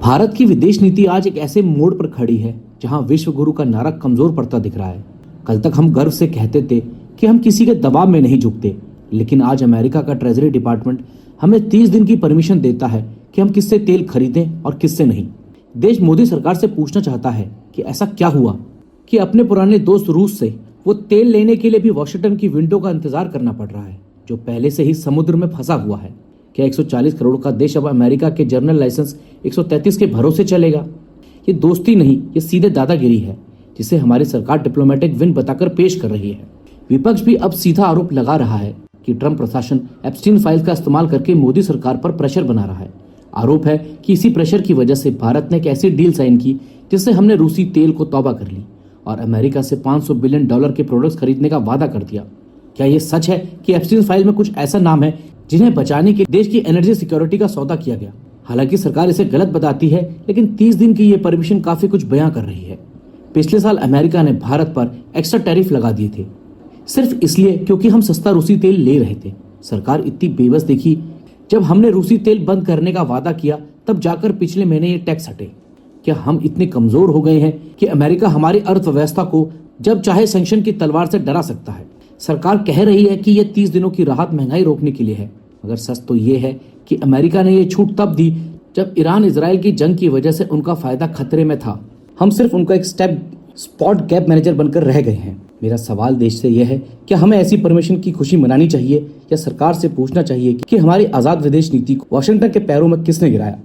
भारत की विदेश नीति आज एक ऐसे मोड़ पर खड़ी है जहां विश्व गुरु का नारा कमजोर पड़ता दिख रहा है। कल तक हम गर्व से कहते थे कि हम किसी के दबाव में नहीं झुकते, लेकिन आज अमेरिका का ट्रेजरी डिपार्टमेंट हमें 30 दिन की परमिशन देता है कि हम किससे तेल खरीदें और किससे नहीं। देश मोदी सरकार से पूछना चाहता है कि ऐसा क्या हुआ कि अपने पुराने दोस्त रूस से वो तेल लेने के लिए भी वॉशिंगटन की विंडो का इंतजार करना पड़ रहा है, जो पहले से ही समुद्र में फंसा हुआ है। क्या 140 करोड़ का देश अब अमेरिका के जर्नल लाइसेंस 133 के भरोसे चलेगा? ये दोस्ती नहीं, ये सीधे दादागिरी है, जिसे हमारी सरकार डिप्लोमेटिक विन बताकर पेश कर रही है। विपक्ष भी अब सीधा आरोप लगा रहा है कि ट्रंप प्रशासन एप्स्टीन फाइल्स का इस्तेमाल करके मोदी सरकार पर प्रेशर बना रहा है। आरोप है कि इसी प्रेशर की वजह से भारत ने एक ऐसी डील साइन की जिससे हमने रूसी तेल को तौबा कर ली और अमेरिका से $500 बिलियन के प्रोडक्ट्स खरीदने का वादा कर दिया। क्या ये सच है कि एप्स्टीन फाइल में कुछ ऐसा नाम है जिन्हें बचाने के देश की एनर्जी सिक्योरिटी का सौदा किया गया? हालांकि सरकार इसे गलत बताती है, लेकिन 30 दिन की ये परमिशन काफी कुछ बयां कर रही है। पिछले साल अमेरिका ने भारत पर एक्स्ट्रा टैरिफ लगा दिए थे, सिर्फ इसलिए क्योंकि हम सस्ता रूसी तेल ले रहे थे। सरकार इतनी बेबस दिखी जब हमने रूसी तेल बंद करने का वादा किया, तब जाकर पिछले महीने ये टैक्स हटे। क्या हम इतने कमजोर हो गए हैं कि अमेरिका हमारी अर्थव्यवस्था को जब चाहे सैंक्शन की तलवार से डरा सकता है? सरकार कह रही है कि ये 30 दिनों की राहत महंगाई रोकने के लिए है, मगर सच तो ये है कि अमेरिका ने ये छूट तब दी जब ईरान इजराइल की जंग की वजह से उनका फायदा खतरे में था। हम सिर्फ उनका एक स्पॉट गैप मैनेजर बनकर रह गए हैं। मेरा सवाल देश से यह है, क्या हमें ऐसी परमिशन की खुशी मनानी चाहिए या सरकार से पूछना चाहिए कि हमारी आजाद विदेश नीति को वाशिंगटन के पैरों में किसने गिराया?